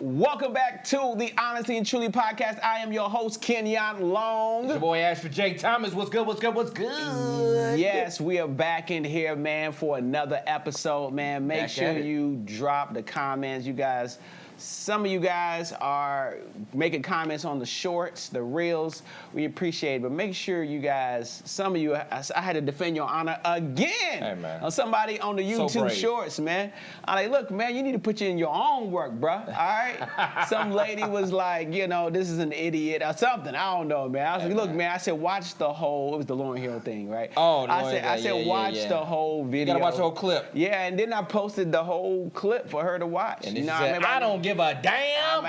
Welcome back to the Honestly and Truly podcast. I am your host, Kenyon Long. It's your boy Ashford J. Thomas. What's good? What's good? What's good? Yes, we are back in here, man, for another episode, man. Make sure you drop the comments, you guys. Some of you guys are making comments on the shorts, the reels. We appreciate it, but make sure you guys, some of you, I had to defend your honor again on somebody on the YouTube shorts, man. I'm like, look, man, you need to put you in your own work, bro. All right? Some lady was like, you know, this is an idiot or something. I don't know, man. I was like, look, man, I said, watch the whole, it was the Lauryn Hill thing, right? Oh, no, I said, watch the whole video. You gotta watch the whole clip. Yeah, and then I posted the whole clip for her to watch. And then she said, I don't give a damn.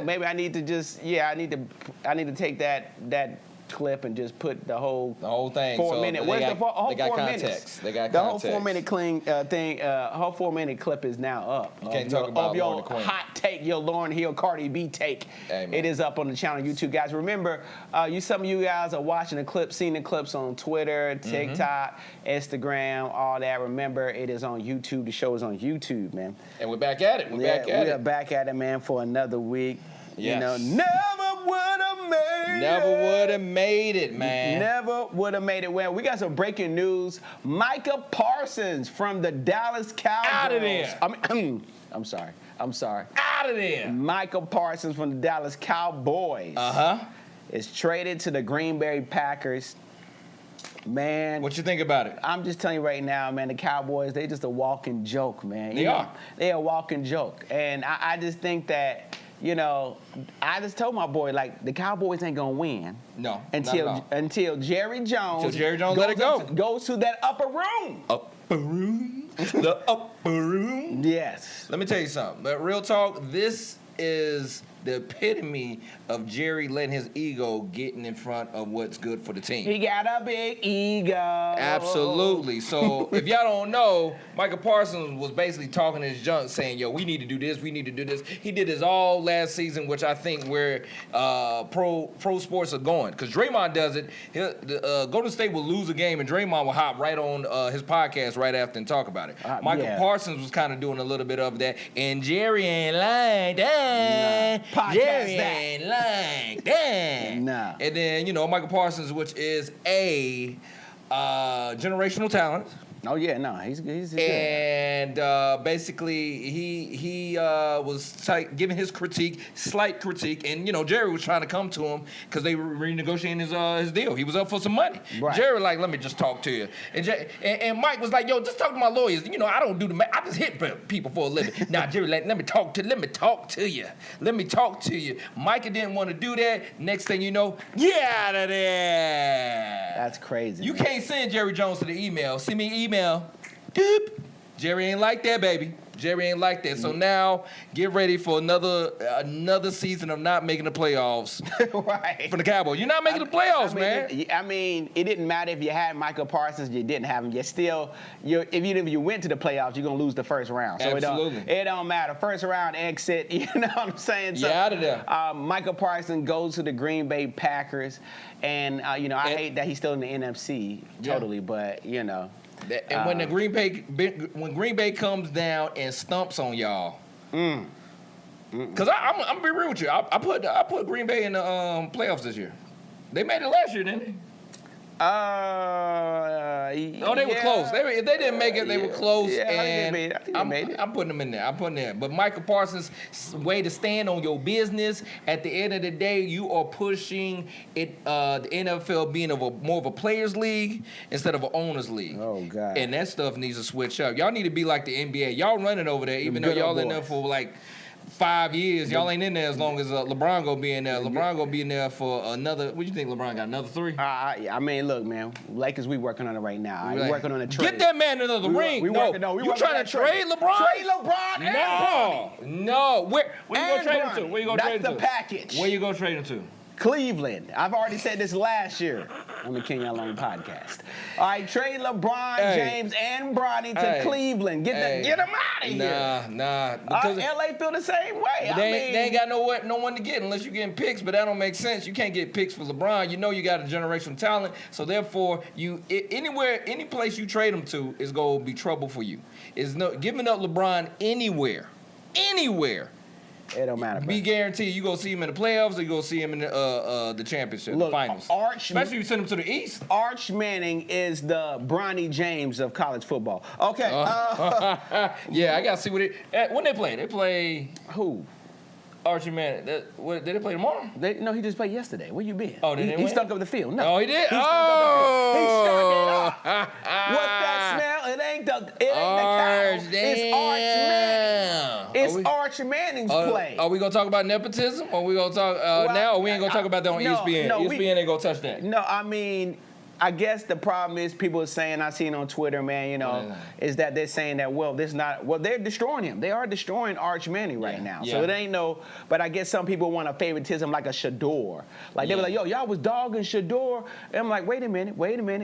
Maybe I need to just, I need to take that clip and just put the whole thing. 4 minute. Where's the whole 4 minutes? They got the context. whole 4 minute whole 4 minute clip is now up. You can't talk about your Lauryn Queen. hot take, your Lauryn Hill Cardi B take. Amen. It is up on the channel YouTube, guys. Remember, some of you guys are watching the clips, seeing the clips on Twitter, TikTok, Instagram, all that. Remember, it is on YouTube. The show is on YouTube, man. And we're back at it. We are back at it, man, for another week. Yes. You know, never would have made it. Never would have made it, man. Never would have made it. Well, we got some breaking news. Micah Parsons from the Dallas Cowboys. Out of there. I'm sorry. Out of there. Micah Parsons from the Dallas Cowboys. Is traded to the Green Bay Packers. Man. What you think about it? I'm just telling you right now, man, the Cowboys, they just a walking joke, man. They are. They're a walking joke. And I just think that, you know, I just told my boy, like, the Cowboys ain't gonna win. No, until Jerry Jones. Let it go. Goes to that upper room. Upper room. The upper room. Yes. Let me tell you something. But real talk, this is the epitome of Jerry letting his ego getting in front of what's good for the team. He got a big ego. Absolutely. So if y'all don't know, Micah Parsons was basically talking his junk, saying, "Yo, we need to do this. We need to do this." He did this all last season, which I think where pro sports are going. Because Draymond does it. Golden State will lose a game, and Draymond will hop right on his podcast right after and talk about it. Micah Parsons was kind of doing a little bit of that, and Jerry ain't like that. Jerry ain't like that. Nah. And then, you know, Micah Parsons, which is a generational talent. Oh, yeah, no, he's good. And basically, he was giving his slight critique. And, you know, Jerry was trying to come to him because they were renegotiating his deal. He was up for some money. Right. Jerry like, let me just talk to you. And Mike was like, yo, just talk to my lawyers. You know, I don't do the I just hit people for a living. Now, Jerry, let me talk to you. Let me talk to you. Micah didn't want to do that. Next thing you know, get out of there. That's crazy. You can't send Jerry Jones to the email. Send me an email. Doop. Jerry ain't like that, baby. Jerry ain't like that. So now, get ready for another season of not making the playoffs. Right. For the Cowboys. You're not making the playoffs, man. It didn't matter if you had Micah Parsons, you didn't have him. If you went to the playoffs, you're going to lose the first round. So Absolutely. It don't matter. First round exit, you know what I'm saying? So, out of there. Micah Parsons goes to the Green Bay Packers. And, I hate that he's still in the NFC totally, but, you know. And when Green Bay comes down and stumps on y'all, because I'm gonna be real with you, I put Green Bay in the playoffs this year. They made it last year, didn't they? They were close. If they didn't make it, they were close. Yeah, and I think they made it. I'm putting them in there. But Micah Parsons' way to stand on your business. At the end of the day, you are pushing it. The NFL being more of a players' league instead of an owners' league. Oh God! And that stuff needs to switch up. Y'all need to be like the NBA. Y'all running over there, even though y'all in there for like 5 years. Y'all ain't in there as long as LeBron gonna be in there. LeBron gonna be in there for another. What do you think LeBron got? Another 3? I mean, look, man. Lakers, we working on it right now. I'm working on a trade. Get that man another ring. You trying to trade LeBron? Trade LeBron? No. Where you gonna trade him to? Where you gonna trade him to? That's the package. Where you gonna trade him to? Cleveland. I've already said this last year on the Kenyon Long podcast. All right, trade LeBron James and Bronny to Cleveland. Get them out of here. Nah. LA feel the same way. They ain't got no one to get unless you're getting picks, but that don't make sense. You can't get picks for LeBron. You know you got a generational talent, so therefore any place you trade him to is gonna be trouble for you. Giving up LeBron anywhere It don't matter. Be guaranteed you gonna see him in the playoffs or you gonna see him in the championship, the finals. Especially if you send him to the East. Arch Manning is the Bronny James of college football. Okay. Yeah, I gotta see when they play. They play Who? Archie Manning. Did they play tomorrow? No, he just played yesterday. Where you been? Oh, did he stunk up the field. No. Oh, he did? He stunk up the field. What's that smell? It ain't the cow. It's Arch Manning. It's Arch Manning's play. Are we gonna talk about nepotism? Or we gonna talk now? Or we ain't gonna talk about that on ESPN? ESPN ain't gonna touch that. No, I mean, I guess the problem is people are saying, I seen on Twitter, man, is that they're saying that, they're destroying him. They are destroying Arch Manning right now. So it ain't but I guess some people want a favoritism like a Shador. Like they were like, yo, y'all was dogging Shador. And I'm like, wait a minute.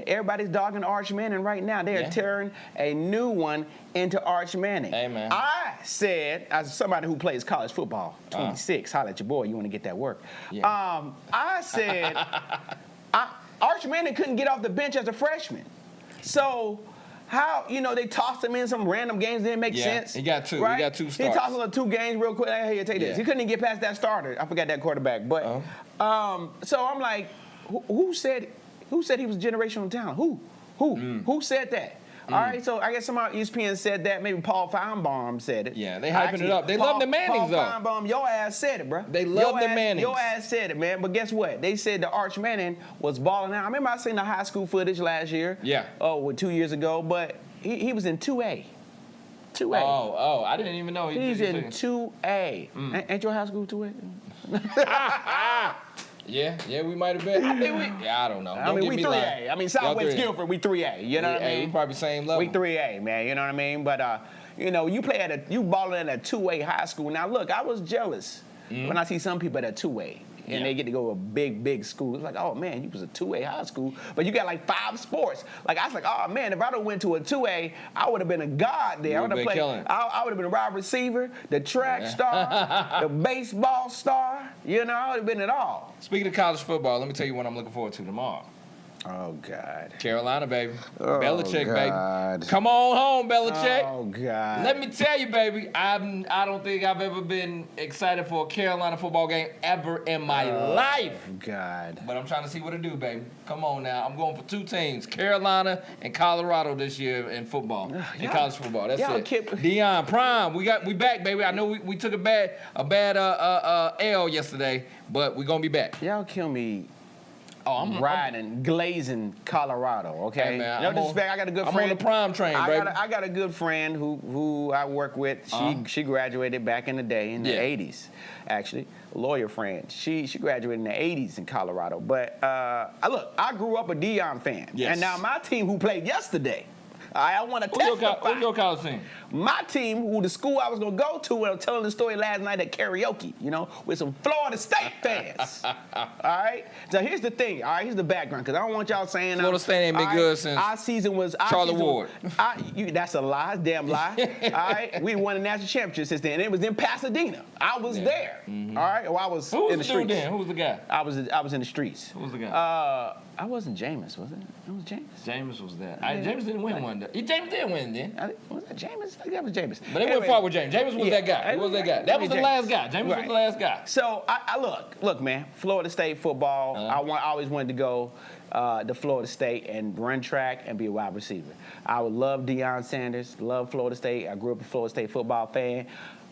Everybody's dogging Arch Manning right now. They are tearing a new one into Arch Manning. Hey, man. I said, as somebody who plays college football, 26, holla at your boy, you want to get that work. Yeah. I said, Arch Manning couldn't get off the bench as a freshman. So how, they tossed him in some random games, didn't make sense. He got two. Right? He got two starts. He tossed him 2 games real quick. Hey, take this. He couldn't even get past that starter. I forgot that quarterback. But so I'm like, who said he was generational talent? Who said that? All right, so I guess somehow ESPN said that. Maybe Paul Feinbaum said it. Yeah, they hyping it up. They love the Mannings, though. Paul Feinbaum, your ass said it, bro. They love the Mannings. Your ass said it, man. But guess what? They said the Arch Manning was balling out. I remember I seen the high school footage last year. Yeah. 2 years ago. But he was in 2A. 2A. Oh, I didn't even know. He's in 2A. Ain't your high school 2A? Yeah, we might have been. I don't know. We 3A. I mean, Southwest Guilford, we 3A. You know what I mean? We probably same level. We 3A, man. You know what I mean? But you balling at a 2A high school. Now look, I was jealous when I see some people at a 2A. And they get to go to a big school. It's like, oh, man, you was a 2A high school, but you got like 5 sports. Like, I was like, oh, man, if I done went to a 2A, I would have been a god there. I would have played. I would have been a wide receiver, the track star, the baseball star. I would have been it all. Speaking of college football, let me tell you what I'm looking forward to tomorrow. Oh, God. Carolina, baby. Oh, Belichick, God. baby. Come on home, Belichick. Oh, God. Let me tell you, baby, I don't think I've ever been excited for a Carolina football game ever in my life. God. But I'm trying to see what to do, baby. Come on now. I'm going for 2 teams, Carolina and Colorado this year in football, in college football. That's it. Deion Prime, we back, baby. I know we took a bad L yesterday, but we're going to be back. Y'all kill me. I'm glazing Colorado, okay? Hey, man, no disrespect, I got a good friend. I'm on the prime train, baby. I got a good friend who I work with. She graduated back in the day, in the 80s, actually. A lawyer friend. She graduated in the 80s in Colorado. But, look, I grew up a Deion fan. Yes. And now my team who played yesterday, I want to testify. Who's your college team? My team, who the school I was going to go to, and I was telling the story last night at karaoke, with some Florida State fans. All right? So here's the thing. All right? Here's the background, because I don't want y'all saying Florida State ain't been good since our season was Charlie Ward. That's a lie. Damn lie. All right? We won a national championship since then, and it was in Pasadena. I was there. All right? Or I was in the streets. Who was the guy? I was in the streets. Who was the guy? I wasn't Jameis, was it? It was Jameis. Jameis was that. Jameis didn't win one day. Jameis did win then. Was that Jameis? I think that was Jameis. But they went far with Jameis. Jameis was that guy. He was that guy. That was the last guy. Jameis was the last guy. So I look, man. Florida State football. I always wanted to go to Florida State and run track and be a wide receiver. I would love Deion Sanders. Love Florida State. I grew up a Florida State football fan.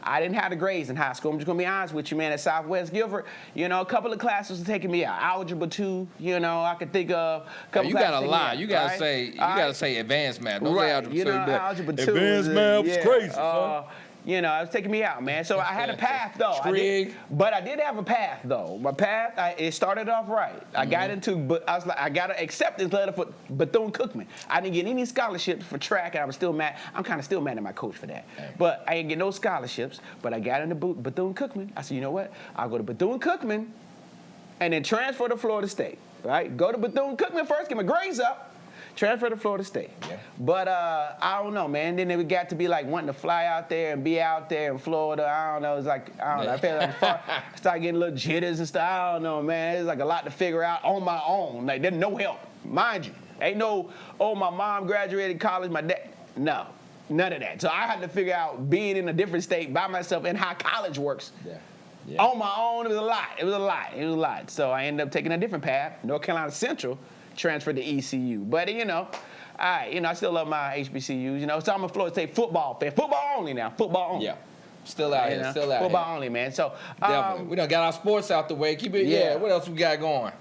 I didn't have the grades in high school. I'm just going to be honest with you, man. At Southwest Guilford, a couple of classes were taking me out. Algebra 2, I could think of a couple you classes. You got to lie. You got to say, say advanced math. Don't say algebra 2. Algebra 2. Advanced math was crazy, son. It was taking me out, man. So I had a path, though. But I did have a path, though. My path, it started off right. I got into, but I was like, I got an acceptance letter for Bethune-Cookman. I didn't get any scholarships for track, and I was still mad. I'm kind of still mad at my coach for that. But I didn't get no scholarships, but I got into Bethune-Cookman. I said, you know what? I'll go to Bethune-Cookman and then transfer to Florida State, right? Go to Bethune-Cookman first, get my grades up. Transfer to Florida State. Yeah. But I don't know, man. Then it got to be like wanting to fly out there and be out there in Florida. I don't know. It's like, I don't know. I felt like I started getting little jitters and stuff. I don't know, man. It's like a lot to figure out on my own. Like, there's no help. Mind you. Ain't no, my mom graduated college, my dad. No. None of that. So I had to figure out being in a different state by myself and how college works On my own, it was a lot. So I ended up taking a different path. North Carolina Central, transferred to ECU. But, I still love my HBCUs, So I'm a Florida State football fan. Football only now. Football only. Yeah. Still out here. Football only, man. So definitely. We done got our sports out the way. Keep it. Yeah. What else we got going?